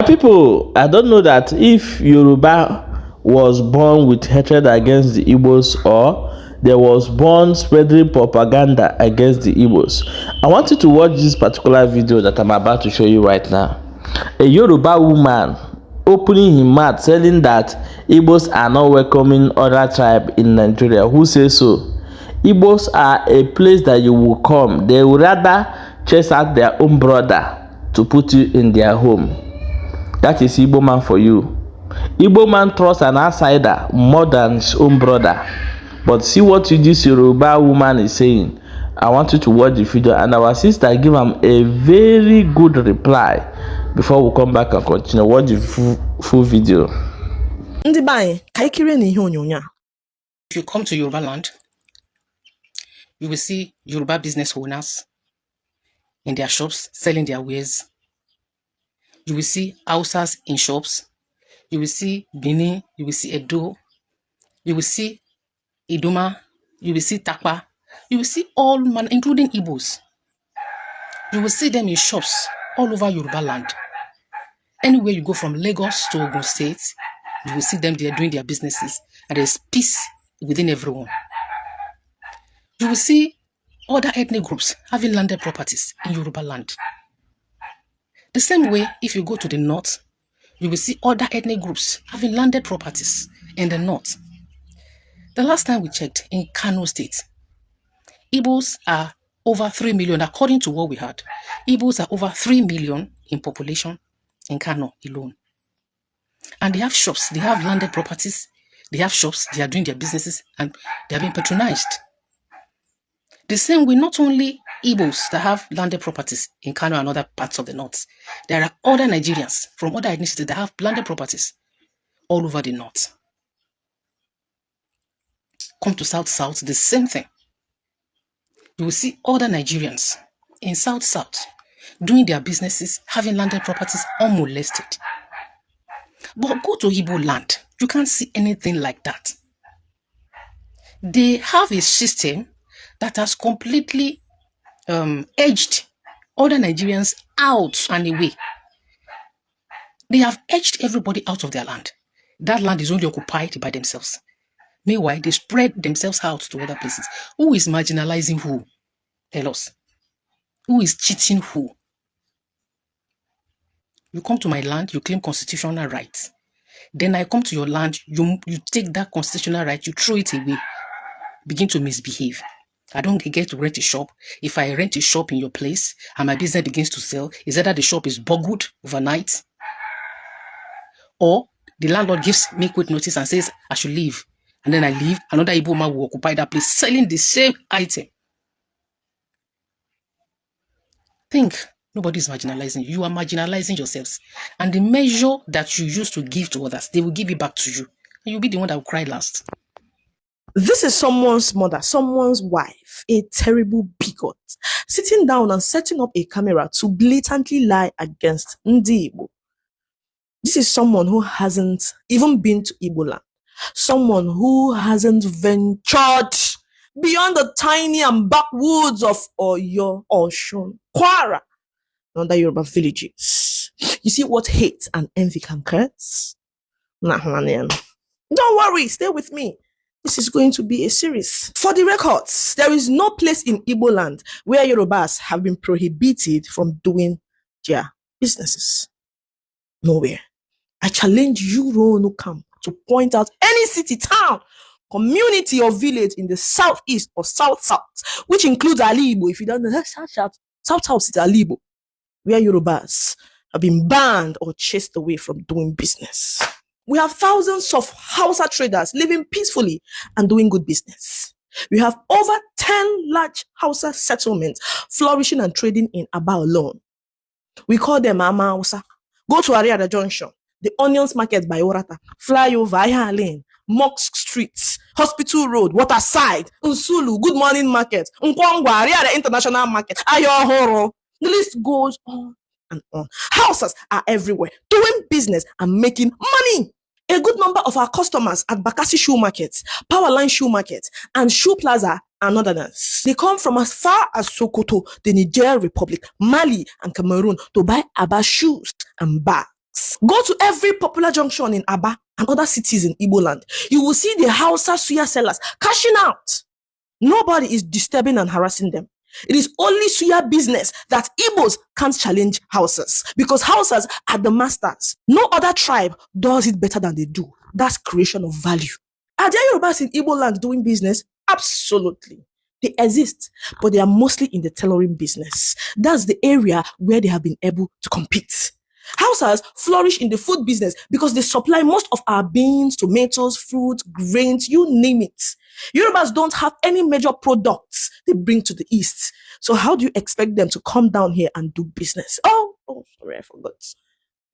People, I don't know that if Yoruba was born with hatred against the Igbos or there was born spreading propaganda against the Igbos. I want you to watch this particular video that I'm about to show you right now. A Yoruba woman opening his mouth telling that Igbos are not welcoming other tribe in Nigeria. Who says so? Igbos are a place that you will come. They would rather chase out their own brother to put you in their home. That is Igbo man for you. Igbo man trusts an outsider more than his own brother. But see what this Yoruba woman is saying. I want you to watch the video, and our sister give him a very good reply before we come back and continue. Watch the full video. If you come to Yoruba land, you will see Yoruba business owners in their shops selling their wares. You will see Hausas in shops. You will see Bini. You will see Edo. You will see Idoma. You will see Takpa. You will see all man, including Igbos. You will see them in shops all over Yoruba land. Anywhere you go from Lagos to Ogun State, you will see them there doing their businesses. And there's peace within everyone. You will see other ethnic groups having landed properties in Yoruba land. The same way, if you go to the north, you will see other ethnic groups having landed properties in the north. The last time we checked in Kano State, Igbos are over 3 million, according to what we heard. Igbos are over 3 million in population in Kano alone. And they have shops, they have landed properties, they have shops, they are doing their businesses, and they are being patronized. The same way, not only Igbos that have landed properties in Kano and other parts of the north, there are other Nigerians from other ethnicities that have landed properties all over the north. Come to South, the same thing. You will see other Nigerians in South doing their businesses, having landed properties unmolested. But go to Igbo land, you can't see anything like that. They have a system that has completely edged other Nigerians out and away. They have edged everybody out of their land. That land is only occupied by themselves. Meanwhile, they spread themselves out to other places. Who is marginalizing who? Tell us. Who is cheating who? You come to my land, you claim constitutional rights. Then I come to your land, you take that constitutional right, you throw it away, begin to misbehave. I don't get to rent a shop. If I rent a shop in your place and my business begins to sell, is either the shop is boggled overnight, or the landlord gives me quick notice and says I should leave. And then I leave, another Igbo man will occupy that place, selling the same item. Think, nobody's marginalizing you. You are marginalizing yourselves. And the measure that you used to give to others, they will give it back to you. And you'll be the one that will cry last. This is someone's mother, someone's wife, a terrible bigot, sitting down and setting up a camera to blatantly lie against Ndi Igbo. This is someone who hasn't even been to Igboland, someone who hasn't ventured beyond the tiny and backwoods of Oyo, Oshun, Kwara, and other Yoruba villages. You see what hate and envy can cause? Don't worry, stay with me. This is going to be a series. For the records, there is no place in Igboland where Yorubas have been prohibited from doing their businesses. Nowhere. I challenge you, Ronukam, to point out any city, town, community or village in the southeast or south, which includes Alibo. If you don't know, south is Alibo, where Yorubas have been banned or chased away from doing business. We have thousands of Hausa traders living peacefully and doing good business. We have over 10 large Hausa settlements flourishing and trading in Aba alone. We call them Ama Hausa. Go to Ariada Junction, the Onions Market by Orata, Flyover, Aya Lane, Mosque Street, Hospital Road, Waterside, Unsulu, Good Morning Market, Nkwangwa, Ariada International Market, Ayohoro. The list goes on and on. Houses are everywhere, doing business and making money. A good number of our customers at Bakassi Shoe Market, Powerline Shoe Market, and Shoe Plaza are Northerners. They come from as far as Sokoto, the Niger Republic, Mali, and Cameroon to buy Aba shoes and bags. Go to every popular junction in Aba and other cities in Igboland. You will see the Hausa suya sellers cashing out. Nobody is disturbing and harassing them. It is only suya business that Igbos can't challenge Hausas because Hausas are the masters. No other tribe does it better than they do. That's creation of value. Are there Yorubas in Igboland doing business? Absolutely. They exist, but they are mostly in the tailoring business. That's the area where they have been able to compete. Hausas flourish in the food business because they supply most of our beans, tomatoes, fruit, grains, you name it. Yorubas don't have any major products they bring to the east. So how do you expect them to come down here and do business? Oh, sorry, I forgot.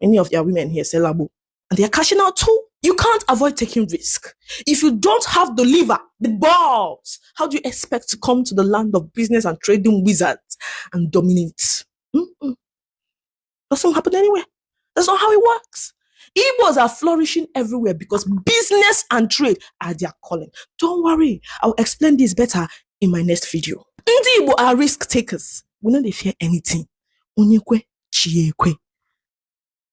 Many of their women here sell labo, and they are cashing out too. You can't avoid taking risk. If you don't have the liver, the balls, how do you expect to come to the land of business and trading wizards and dominate? Doesn't happen anywhere. That's not how it works. Igbos are flourishing everywhere because business and trade are their calling. Don't worry, I'll explain this better in my next video. Ndi Igbo are risk takers. We know they fear anything. Onyekwe, chiekwe.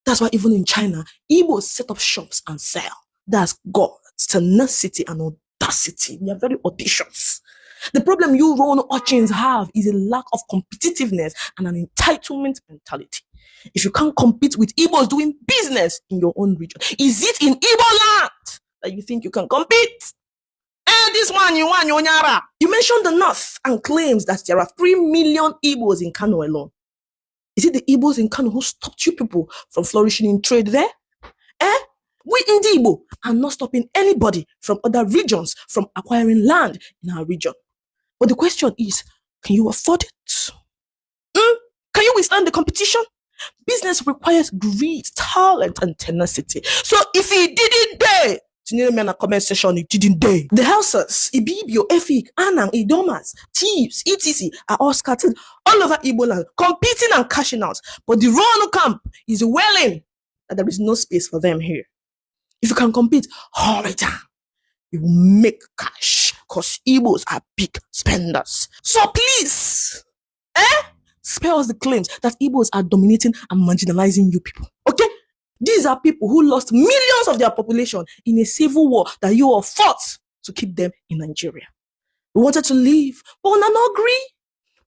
That's why even in China, Igbos set up shops and sell. That's God's tenacity and audacity. They are very audacious. The problem you Rono urchins have is a lack of competitiveness and an entitlement mentality. If you can't compete with Igbos doing business in your own region, is it in Igboland that you think you can compete? This one, you want Yonyara. You mentioned the North and claims that there are 3 million Igbos in Kano alone. Is it the Igbos in Kano who stopped you people from flourishing in trade there? We in the Igbo are not stopping anybody from other regions from acquiring land in our region. But the question is, can you afford it? Can you withstand the competition? Business requires greed, talent, and tenacity. So if he didn't dare, in a comment section, he didn't dare. The Hausas, Ibibio, Efik, Anang, Idomas, Thieves, etc. are all scattered all over Igboland, competing and cashing out. But the Rono camp is willing that there is no space for them here. If you can compete, hurry down. You will make cash because Igbos are big spenders. So please, spare us the claims that Igbos are dominating and marginalizing you people. Okay? These are people who lost millions of their population in a civil war that you all fought to keep them in Nigeria. We wanted to leave, but we not agree.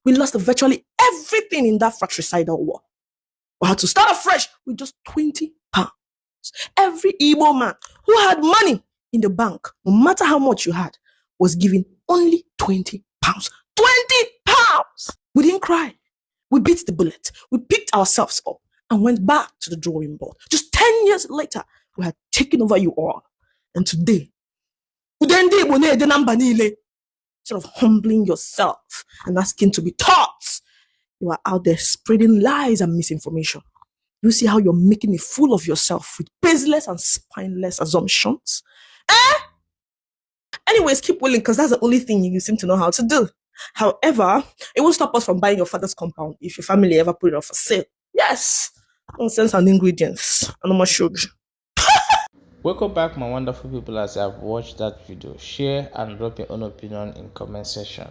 We lost virtually everything in that fratricidal war. We had to start afresh with just 20 pounds. Every Igbo man who had money in the bank, no matter how much you had, was given only 20 pounds. 20 pounds! We didn't cry. We beat the bullet. We picked ourselves up and went back to the drawing board. Just 10 years later, we had taken over you all. And today, instead of humbling yourself and asking to be taught, you are out there spreading lies and misinformation. You see how you're making a fool of yourself with baseless and spineless assumptions? Anyways, keep willing because that's the only thing you seem to know how to do. However, it won't stop us from buying your father's compound if your family ever put it up for sale. Yes, nonsense and ingredients. And I'm sugar. Welcome back, my wonderful people. As I've watched that video, share and drop your own opinion in comment section.